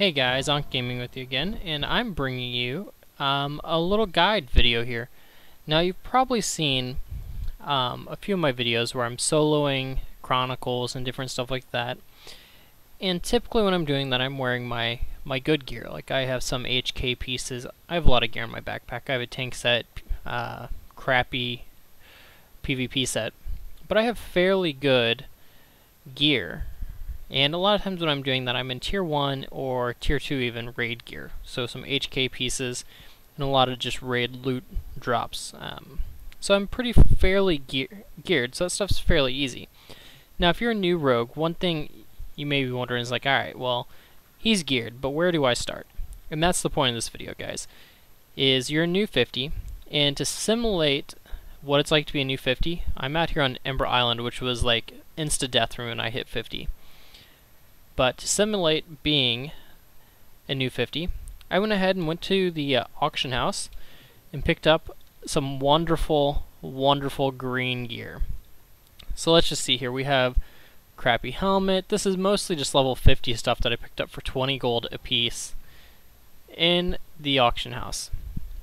Hey guys, Onk Gaming with you again, and I'm bringing you a little guide video here. Now you've probably seen a few of my videos where I'm soloing chronicles and different stuff like that. And typically when I'm doing that, I'm wearing my good gear. Like I have some HK pieces. I have a lot of gear in my backpack. I have a tank set, crappy PvP set, but I have fairly good gear. And a lot of times when I'm doing that, I'm in Tier 1 or Tier 2 even raid gear. So some HK pieces and a lot of just raid loot drops. So I'm pretty fairly geared, so that stuff's fairly easy. Now if you're a new rogue, one thing you may be wondering is like, alright, well, he's geared, but where do I start? And that's the point of this video, guys, is you're a new 50, and to simulate what it's like to be a new 50, I'm out here on Ember Island, which was like insta-death room when I hit 50. But to simulate being a new 50, I went ahead and went to the auction house and picked up some wonderful, wonderful green gear. So let's just see here. We have crappy helmet. This is mostly just level 50 stuff that I picked up for 20 gold a piece in the auction house.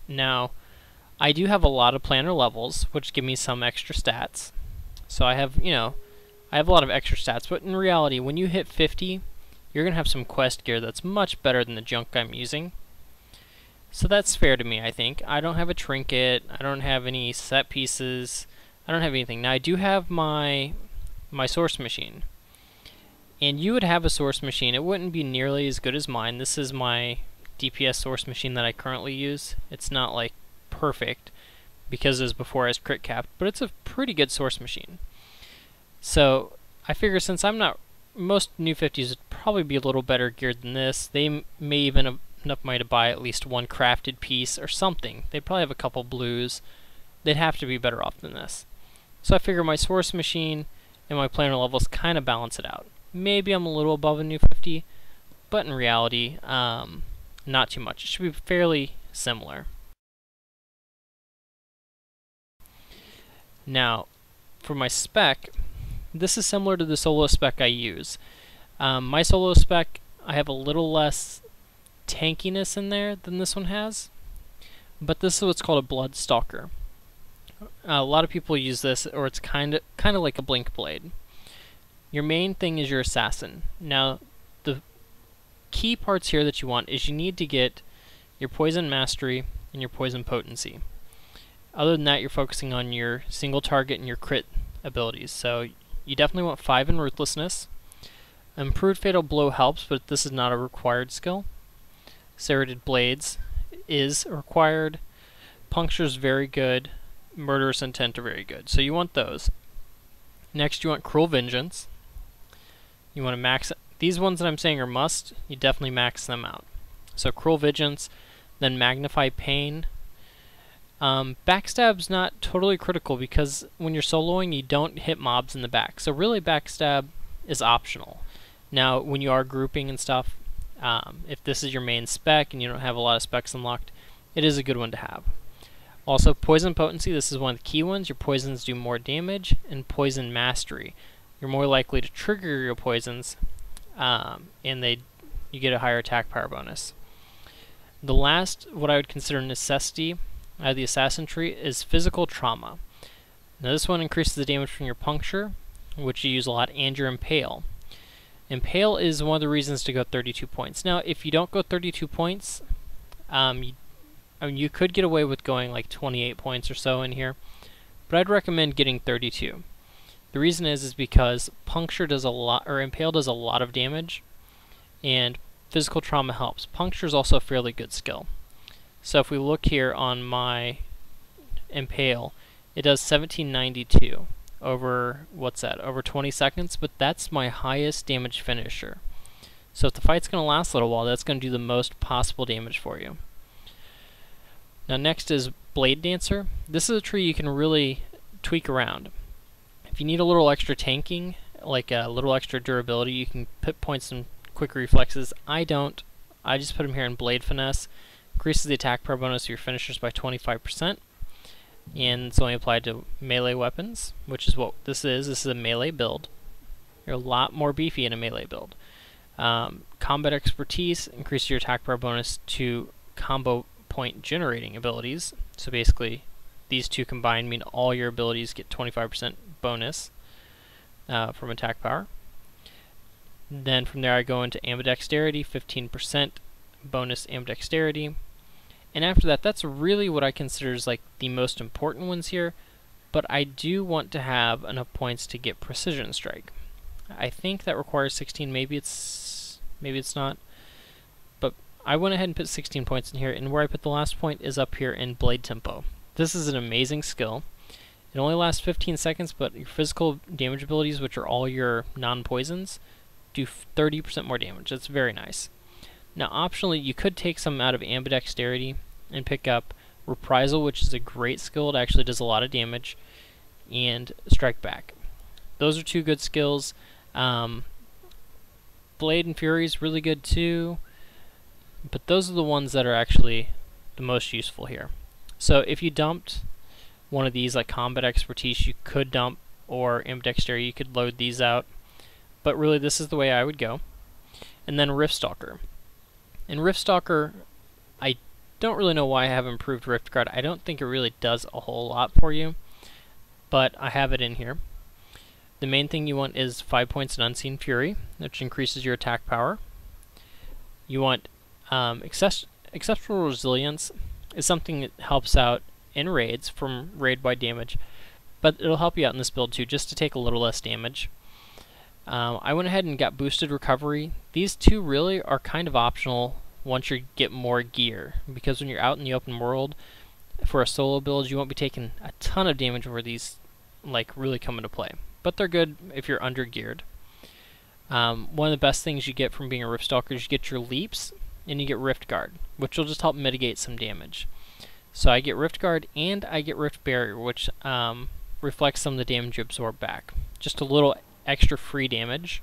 Now, I do have a lot of planner levels, which give me some extra stats. So I have, I have a lot of extra stats, but in reality, when you hit 50, you're going to have some quest gear that's much better than the junk I'm using. So that's fair to me, I think. I don't have a trinket, I don't have any set pieces, I don't have anything. Now I do have my source machine. And you would have a source machine. It wouldn't be nearly as good as mine. This is my DPS source machine that I currently use. It's not like perfect because it was before I was crit capped, but it's a pretty good source machine. So I figure since I'm not, most new 50s would probably be a little better geared than this. They may even have enough money to buy at least one crafted piece or something. They'd probably have a couple blues. They'd have to be better off than this. So I figure my source machine and my planner levels kind of balance it out. Maybe I'm a little above a new 50, but in reality, not too much. It should be fairly similar. Now, for my spec, this is similar to the solo spec I use. My solo spec, I have a little less tankiness in there than this one has, but this is what's called a blood stalker. A lot of people use this, or it's kind of like a blink blade. Your main thing is your assassin. Now, the key parts here that you want is you need to get your poison mastery and your poison potency. Other than that, you're focusing on your single target and your crit abilities. So you definitely want 5 in Ruthlessness. Improved Fatal Blow helps, but this is not a required skill. Serrated Blades is required. Puncture is very good. Murderous Intent are very good. So you want those. Next, you want Cruel Vengeance. You want to max these ones that I'm saying are must. You definitely max them out. So Cruel Vengeance, then Magnify Pain. Backstab's not totally critical because when you're soloing, you don't hit mobs in the back. So really, backstab is optional. Now, when you are grouping and stuff, if this is your main spec and you don't have a lot of specs unlocked, it is a good one to have. Also, Poison Potency, this is one of the key ones. Your poisons do more damage, and Poison Mastery. You're more likely to trigger your poisons, and you get a higher attack power bonus. The last, what I would consider necessity out of the assassin tree, is Physical Trauma. Now this one increases the damage from your puncture, which you use a lot, and your impale. Impale is one of the reasons to go 32 points. Now if you don't go 32 points, you could get away with going like 28 points or so in here, but I'd recommend getting 32. The reason is because puncture does a lot, or impale does a lot of damage, and physical trauma helps. Puncture is also a fairly good skill. So if we look here on my impale, it does 1792 over, what's that, over 20 seconds, but that's my highest damage finisher. So if the fight's going to last a little while, that's going to do the most possible damage for you. Now next is Blade Dancer. This is a tree you can really tweak around. If you need a little extra tanking, like a little extra durability, you can put points in quick reflexes. I don't. I just put them here in Blade Finesse. Increases the attack power bonus of your finishers by 25%. And it's only applied to melee weapons, which is what this is. This is a melee build. You're a lot more beefy in a melee build. Combat Expertise increases your attack power bonus to combo point generating abilities. So basically, these two combined mean all your abilities get 25% bonus from attack power. Then from there I go into Ambidexterity, 15% bonus Ambidexterity. And after that, that's really what I consider is like the most important ones here. But I do want to have enough points to get Precision Strike. I think that requires 16, maybe it's not. But I went ahead and put 16 points in here, and where I put the last point is up here in Blade Tempo. This is an amazing skill. It only lasts 15 seconds, but your physical damage abilities, which are all your non-poisons, do 30% more damage. That's very nice. Now optionally, you could take some out of Ambidexterity and pick up Reprisal, which is a great skill. It actually does a lot of damage, and Strike Back. Those are two good skills. Blade and Fury is really good too, but those are the ones that are actually the most useful here. So if you dumped one of these, like Combat Expertise, you could dump, or Ambidexterity, you could load these out. But really, this is the way I would go. And then Riftstalker. In Riftstalker, I don't really know why I have improved Rift Guard. I don't think it really does a whole lot for you, but I have it in here. The main thing you want is 5 points in Unseen Fury, which increases your attack power. You want Exceptional Resilience is something that helps out in raids from raid-wide damage, but it'll help you out in this build too, just to take a little less damage. I went ahead and got Boosted Recovery. These two really are kind of optional once you get more gear, because when you're out in the open world for a solo build, you won't be taking a ton of damage where these like really come into play. But they're good if you're under geared. One of the best things you get from being a Riftstalker is you get your leaps and you get Rift Guard, which will just help mitigate some damage. So I get Rift Guard and I get Rift Barrier, which reflects some of the damage you absorb back. Just a little extra free damage.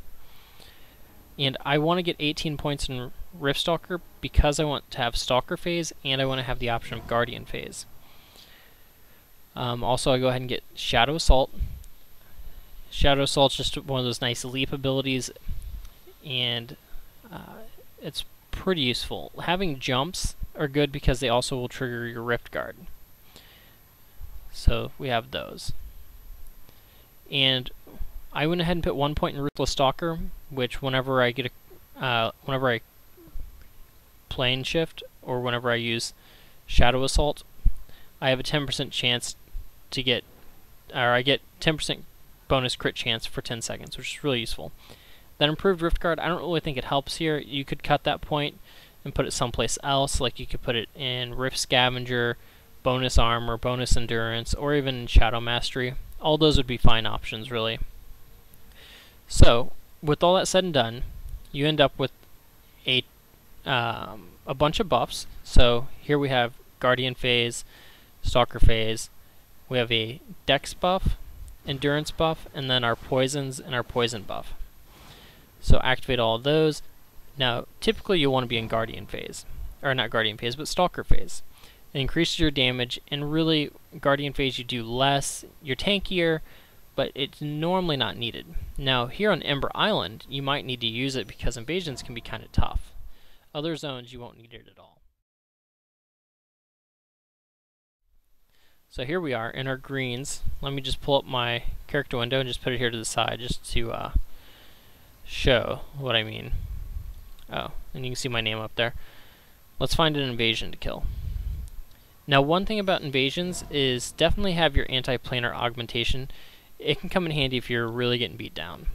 And I want to get 18 points in Riftstalker because I want to have Stalker Phase and I want to have the option of Guardian Phase. Also, I go ahead and get Shadow Assault. Shadow Assault's just one of those nice leap abilities, and it's pretty useful. Having jumps are good because they also will trigger your Rift Guard. So we have those. And I went ahead and put 1 point in Ruthless Stalker, which whenever I get whenever I plane shift or whenever I use Shadow Assault, I have a 10% chance to get, or I get 10% bonus crit chance for 10 seconds, which is really useful. That improved Rift Guard, I don't really think it helps here. You could cut that point and put it someplace else, like you could put it in Rift Scavenger, bonus armor, bonus endurance, or even Shadow Mastery. All those would be fine options, really. So, with all that said and done, you end up with a bunch of buffs. So here we have Guardian Phase, Stalker Phase, we have a Dex buff, Endurance buff, and then our Poisons and our Poison buff. So activate all of those. Now, typically you'll want to be in Guardian Phase, or not Guardian Phase, but Stalker Phase. It increases your damage, and really, Guardian Phase you do less, you're tankier, but it's normally not needed. Now, here on Ember Island, you might need to use it because invasions can be kind of tough. Other zones, you won't need it at all. So here we are in our greens. Let me just pull up my character window and just put it here to the side just to show what I mean. Oh, and you can see my name up there. Let's find an invasion to kill. Now, one thing about invasions is definitely have your anti-planar augmentation. It can come in handy if you're really getting beat down.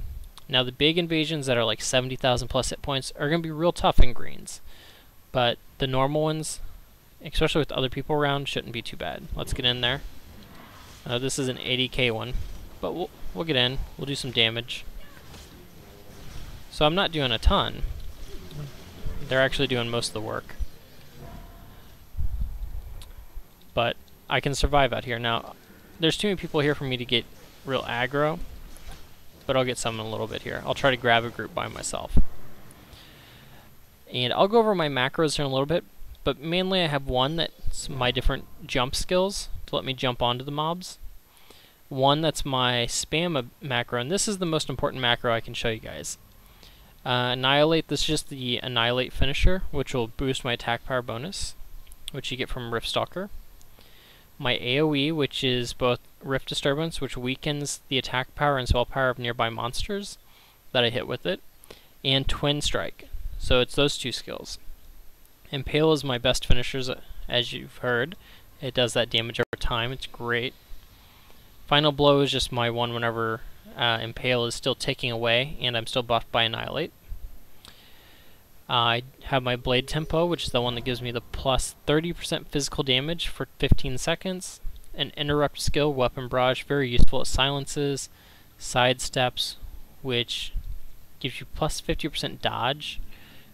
Now, the big invasions that are like 70,000 plus hit points are going to be real tough in greens. But the normal ones, especially with other people around, shouldn't be too bad. Let's get in there. This is an 80k one, but we'll get in. We'll do some damage. So I'm not doing a ton. They're actually doing most of the work. But I can survive out here. Now, there's too many people here for me to get real aggro, but I'll get some in a little bit here. I'll try to grab a group by myself. And I'll go over my macros here in a little bit, but mainly I have one that's my different jump skills to let me jump onto the mobs. One that's my spam macro, and this is the most important macro I can show you guys. Annihilate, this is just the Annihilate finisher, which will boost my attack power bonus, which you get from Rift Stalker. My AoE, which is both Rift Disturbance, which weakens the attack power and spell power of nearby monsters that I hit with it, and Twin Strike. So it's those two skills. Impale is my best finishers, as you've heard. It does that damage over time, it's great. Final Blow is just my one whenever Impale is still ticking away and I'm still buffed by Annihilate. I have my Blade Tempo, which is the one that gives me the plus 30% physical damage for 15 seconds. An Interrupt skill, Weapon Barrage, very useful at silences, sidesteps, which gives you plus 50% dodge.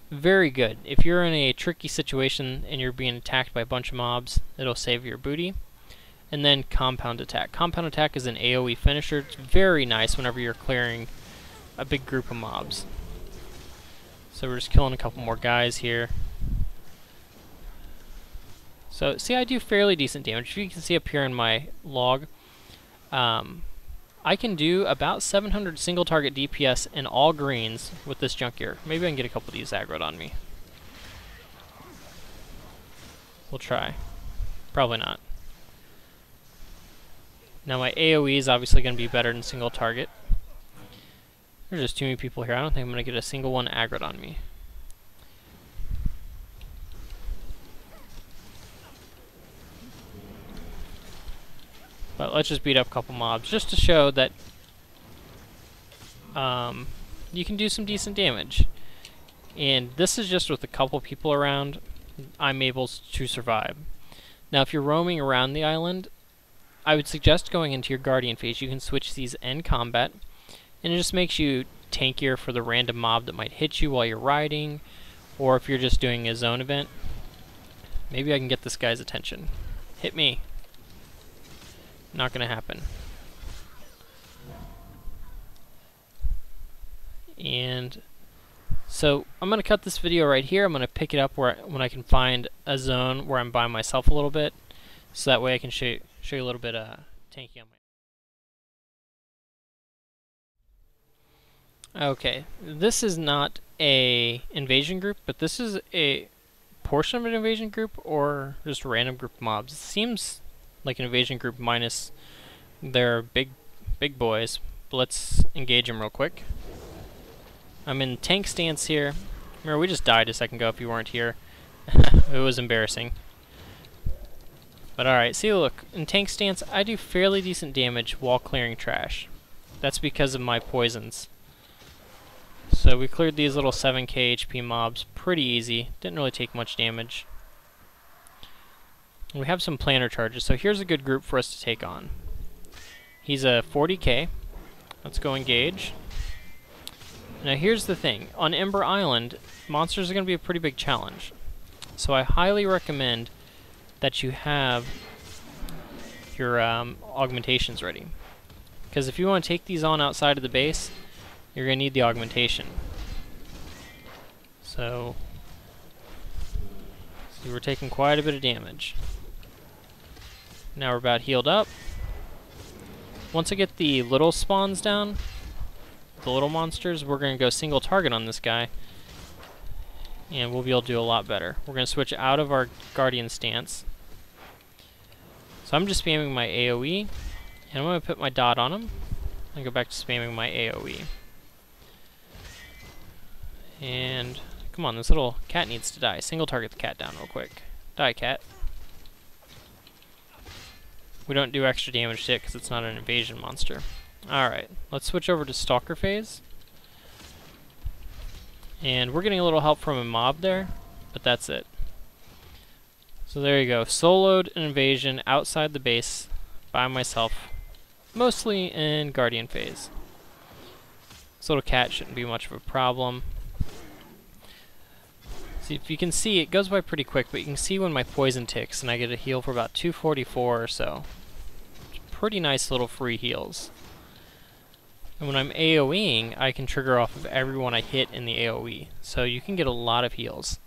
Very good. If you're in a tricky situation and you're being attacked by a bunch of mobs, it'll save your booty. And then Compound Attack. Compound Attack is an AoE finisher. It's very nice whenever you're clearing a big group of mobs. So we're just killing a couple more guys here. So see, I do fairly decent damage. If you can see up here in my log, I can do about 700 single target DPS in all greens with this Junkyard. Maybe I can get a couple of these aggroed on me. We'll try. Probably not. Now my AoE is obviously going to be better than single target. There's just too many people here. I don't think I'm going to get a single one aggroed on me. But let's just beat up a couple mobs just to show that you can do some decent damage. And this is just with a couple people around, I'm able to survive. Now if you're roaming around the island, I would suggest going into your Guardian phase. You can switch these in combat, and it just makes you tankier for the random mob that might hit you while you're riding, or if you're just doing a zone event. Maybe I can get this guy's attention. Hit me. Not gonna happen. And so I'm gonna cut this video right here. I'm gonna pick it up when I can find a zone where I'm by myself a little bit, so that way I can show you a little bit tanky on my. Okay, this is not a invasion group, but this is a portion of an invasion group or just a random group of mobs. It seems like an invasion group minus their big boys. But let's engage them real quick. I'm in tank stance here. Remember, we just died a second ago if you weren't here. It was embarrassing. But alright, see, look, in tank stance I do fairly decent damage while clearing trash. That's because of my poisons. So we cleared these little 7k HP mobs pretty easy. Didn't really take much damage. We have some planner charges, so here's a good group for us to take on. He's a 40k. Let's go engage. Now here's the thing. On Ember Island, monsters are going to be a pretty big challenge. So I highly recommend that you have your augmentations ready. Because if you want to take these on outside of the base, you're going to need the augmentation. So, see, we're taking quite a bit of damage. Now we're about healed up. Once I get the little spawns down, the little monsters, we're going to go single target on this guy, and we'll be able to do a lot better. We're going to switch out of our Guardian stance. So I'm just spamming my AoE, and I'm going to put my dot on him, and go back to spamming my AoE. And come on, this little cat needs to die. Single target the cat down real quick. Die, cat. We don't do extra damage to it because it's not an invasion monster. Alright, let's switch over to Stalker phase. And we're getting a little help from a mob there, but that's it. So there you go. Soloed an invasion outside the base by myself, mostly in Guardian phase. This little cat shouldn't be much of a problem. See, if you can see, it goes by pretty quick, but you can see when my poison ticks, and I get a heal for about 244 or so. Pretty nice little free heals. And when I'm AoEing, I can trigger off of everyone I hit in the AoE, so you can get a lot of heals.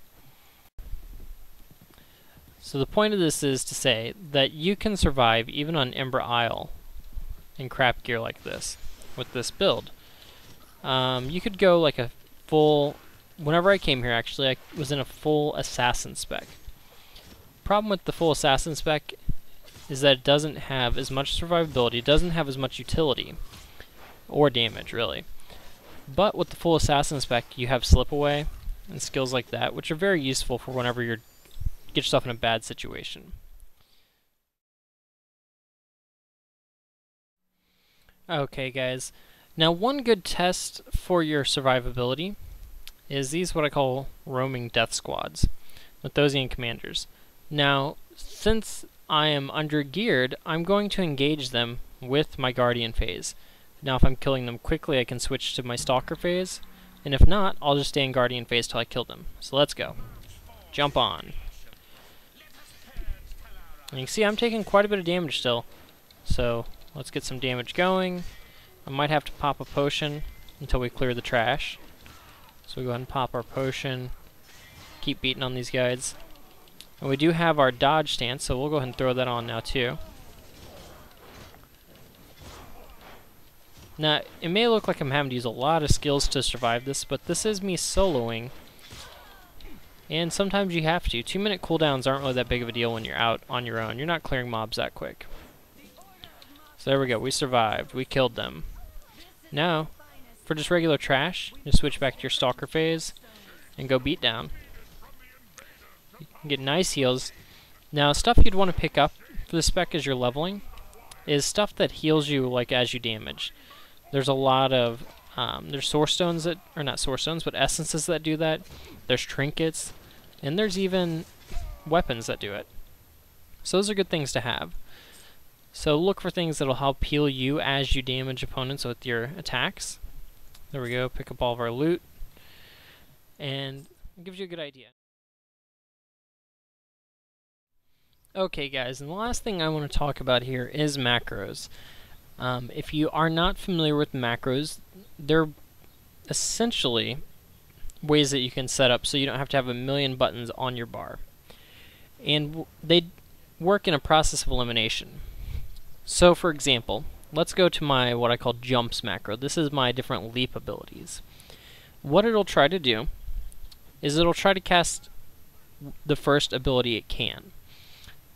So the point of this is to say that you can survive even on Ember Isle in crap gear like this, with this build. You could go like a full... Whenever I came here, actually, I was in a full assassin spec. Problem with the full assassin spec is that it doesn't have as much survivability, it doesn't have as much utility, or damage, really. But with the full assassin spec, you have slip away and skills like that, which are very useful for whenever you get yourself in a bad situation. Okay, guys. Now, one good test for your survivability is these what I call roaming death squads with Thosian commanders. Now, since I am under-geared, I'm going to engage them with my Guardian phase. Now, if I'm killing them quickly, I can switch to my Stalker phase, and if not, I'll just stay in Guardian phase till I kill them. So let's go. Jump on. And you can see I'm taking quite a bit of damage still, so let's get some damage going. I might have to pop a potion until we clear the trash. So we go ahead and pop our potion, keep beating on these guys. And we do have our dodge stance, so we'll go ahead and throw that on now too. Now, it may look like I'm having to use a lot of skills to survive this, but this is me soloing. And sometimes you have to. 2-minute cooldowns aren't really that big of a deal when you're out on your own. You're not clearing mobs that quick. So there we go, we survived, we killed them. Now, for just regular trash, just switch back to your Stalker phase and go beat down. You can get nice heals. Now, stuff you'd want to pick up for the spec as you're leveling is stuff that heals you like as you damage. There's a lot of, there's source stones that, or not source stones, but essences that do that. There's trinkets, and there's even weapons that do it. So those are good things to have. So look for things that'll help heal you as you damage opponents with your attacks. There we go, pick up all of our loot, and it gives you a good idea. Okay guys, and the last thing I want to talk about here is macros. If you are not familiar with macros, they're essentially ways that you can set up so you don't have to have a million buttons on your bar. And they work in a process of elimination. So for example, let's go to my what I call jumps macro. This is my different leap abilities. What it'll try to do is it'll try to cast the first ability it can.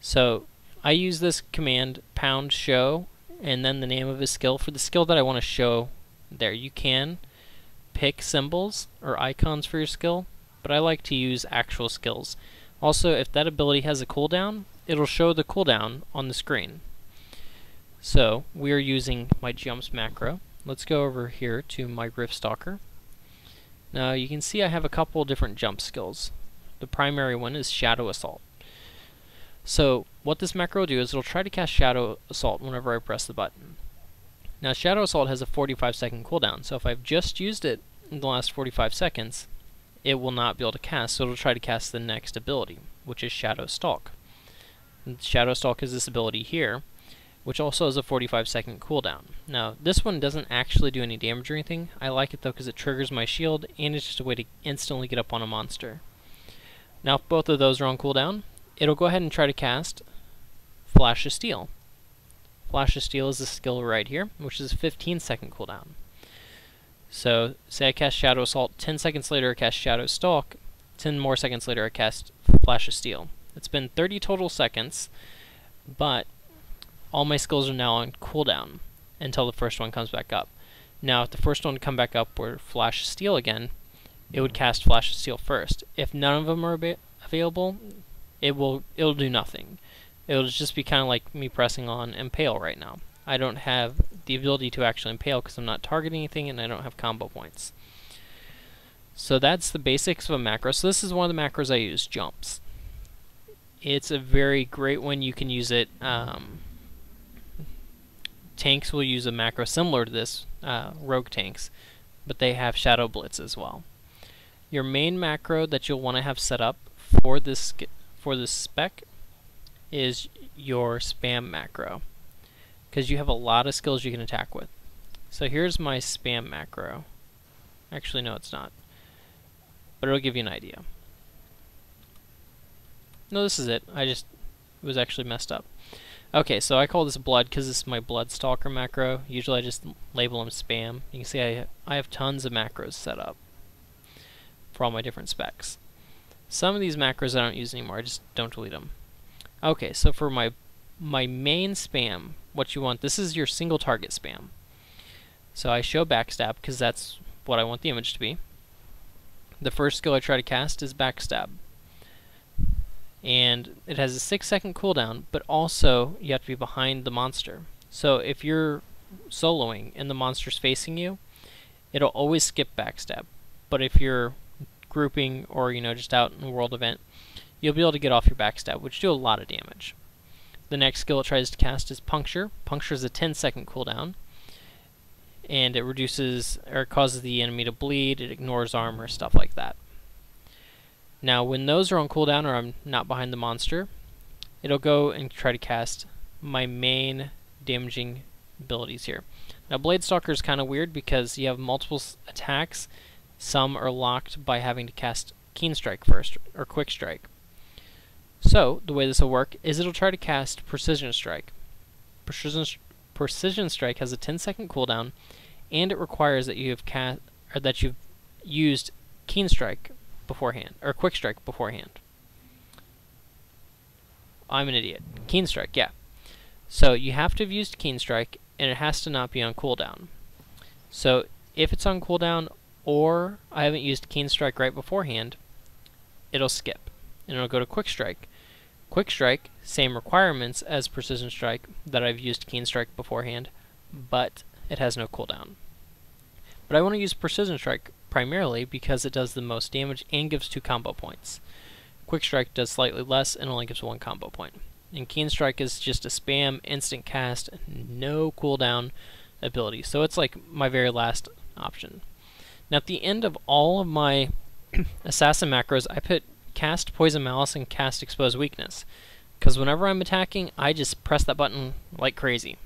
So I use this command pound show and then the name of his skill for the skill that I want to show there. You can pick symbols or icons for your skill, but I like to use actual skills. Also, if that ability has a cooldown, it'll show the cooldown on the screen. So we are using my jumps macro. Let's go over here to my Rift Stalker. Now you can see I have a couple different jump skills. The primary one is Shadow Assault. So what this macro will do is it'll try to cast Shadow Assault whenever I press the button. Now Shadow Assault has a 45-second cooldown, so if I've just used it in the last 45 seconds, it will not be able to cast, so it'll try to cast the next ability, which is Shadow Stalk. And Shadow Stalk is this ability here, which also has a 45-second cooldown. Now, this one doesn't actually do any damage or anything. I like it though because it triggers my shield, and it's just a way to instantly get up on a monster. Now, if both of those are on cooldown, it'll go ahead and try to cast Flash of Steel. Flash of Steel is the skill right here, which is a 15-second cooldown. So, say I cast Shadow Assault, 10 seconds later I cast Shadow Stalk, 10 more seconds later I cast Flash of Steel. It's been 30 total seconds, but all my skills are now on cooldown until the first one comes back up. Now, if the first one come back up were Flash of Steel again, it would cast Flash of Steel first. If none of them are available, it'll do nothing. It'll just be kind of like me pressing on Impale right now. I don't have the ability to actually Impale because I'm not targeting anything and I don't have combo points. So that's the basics of a macro. So this is one of the macros I use, jumps. It's a very great one. You can use it. Tanks will use a macro similar to this, rogue tanks, but they have Shadow Blitz as well. Your main macro that you'll want to have set up for this spec is your spam macro, because you have a lot of skills you can attack with. So here's my spam macro. Actually, no, it's not, but it'll give you an idea. No, this is it. It was actually messed up. Okay, so I call this blood because this is my blood stalker macro. Usually I just label them spam. You can see I have tons of macros set up. for all my different specs. Some of these macros I don't use anymore, I just don't delete them. Okay, so for my main spam, what you want, this is your single target spam. So I show backstab because that's what I want the image to be. The first skill I try to cast is backstab. And it has a 6-second cooldown, but also you have to be behind the monster. So if you're soloing and the monster's facing you, it'll always skip backstab. But if you're grouping or just out in a world event, you'll be able to get off your backstab, which do a lot of damage. The next skill it tries to cast is puncture. Puncture is a 10-second cooldown, and it reduces or causes the enemy to bleed. It ignores armor, stuff like that. Now, when those are on cooldown or I'm not behind the monster, it'll go and try to cast my main damaging abilities here. Now, Blade Stalker is kind of weird because you have multiple attacks. Some are locked by having to cast Keen Strike first, or Quick Strike. So, the way this will work is it'll try to cast Precision Strike. Precision Strike has a 10-second cooldown, and it requires that you've used Keen Strike beforehand, or Quick Strike beforehand. I'm an idiot. Keen Strike, yeah. So you have to have used Keen Strike, and it has to not be on cooldown. So if it's on cooldown, or I haven't used Keen Strike right beforehand, it'll skip, and it'll go to Quick Strike. Quick Strike, same requirements as Precision Strike, that I've used Keen Strike beforehand, but it has no cooldown. But I want to use Precision Strike primarily because it does the most damage and gives 2 combo points. Quick Strike does slightly less and only gives 1 combo point. And Keen Strike is just a spam, instant cast, no cooldown ability. So it's like my very last option. Now at the end of all of my assassin macros, I put cast Poison Malice and cast Expose Weakness. Because whenever I'm attacking, I just press that button like crazy.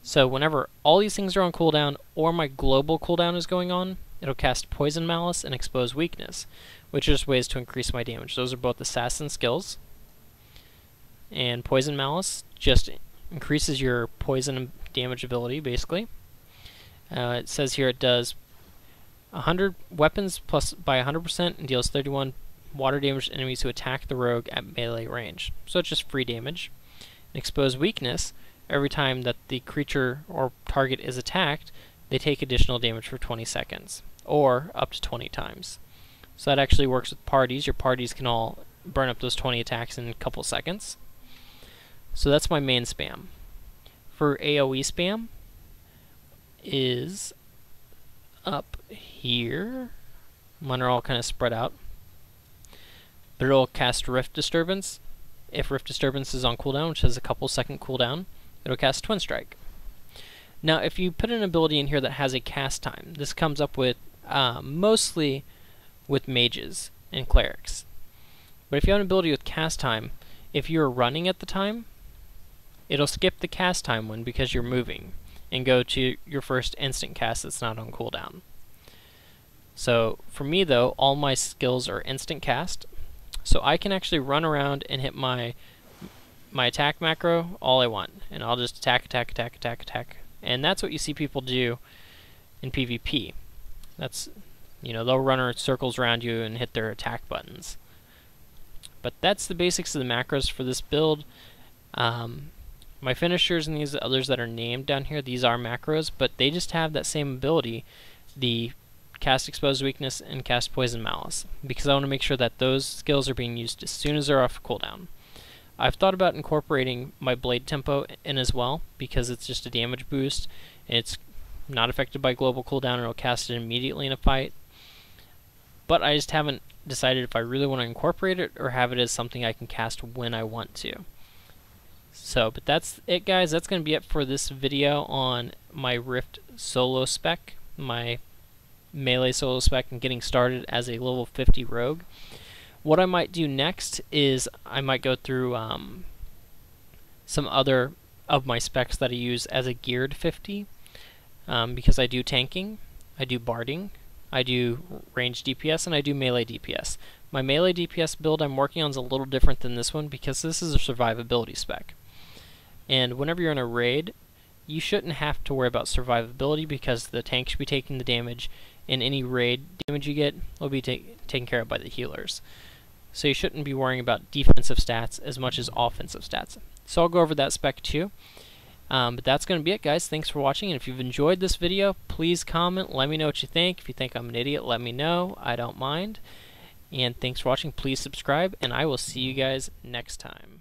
So whenever all these things are on cooldown or my global cooldown is going on, it'll cast Poison Malice and Expose Weakness, which are just ways to increase my damage. Those are both assassin skills. And Poison Malice just increases your poison damage ability, basically. It says here it does 100 weapons plus by 100% and deals 31 water damage to enemies who attack the rogue at melee range. So it's just free damage. And Expose Weakness, every time that the creature or target is attacked, they take additional damage for 20 seconds, or up to 20 times. So that actually works with parties. Your parties can all burn up those 20 attacks in a couple seconds. So that's my main spam. For AoE spam is up here. Mine are all kind of spread out. But it'll cast Rift Disturbance. If Rift Disturbance is on cooldown, which has a couple second cooldown, it'll cast Twin Strike. Now, if you put an ability in here that has a cast time, this comes up with mostly with mages and clerics. But if you have an ability with cast time, if you're running at the time, it'll skip the cast time one because you're moving and go to your first instant cast that's not on cooldown. So for me though, all my skills are instant cast, so I can actually run around and hit my attack macro all I want, and I'll just attack, attack, attack, attack, attack. And that's what you see people do in PvP. That's, they'll run circles around you and hit their attack buttons. But that's the basics of the macros for this build. My finishers and these others that are named down here, these are macros, but they just have that same ability, the cast Expose Weakness and cast Poison Malice, because I want to make sure that those skills are being used as soon as they're off cooldown. I've thought about incorporating my blade tempo in as well, because it's just a damage boost, and it's not affected by global cooldown, and it'll cast it immediately in a fight. But I just haven't decided if I really want to incorporate it, or have it as something I can cast when I want to. So, but that's it guys, that's going to be it for this video on my Rift solo spec, my melee solo spec, and getting started as a level 50 rogue. What I might do next is I might go through some other of my specs that I use as a geared 50, because I do tanking, I do barding, I do range DPS, and I do melee DPS. My melee DPS build I'm working on is a little different than this one because this is a survivability spec. And whenever you're in a raid, you shouldn't have to worry about survivability because the tank should be taking the damage and any raid damage you get will be taken care of by the healers. So you shouldn't be worrying about defensive stats as much as offensive stats. So I'll go over that spec too. But that's going to be it, guys. Thanks for watching, and if you've enjoyed this video, please comment. Let me know what you think. If you think I'm an idiot, let me know. I don't mind. And thanks for watching. Please subscribe, and I will see you guys next time.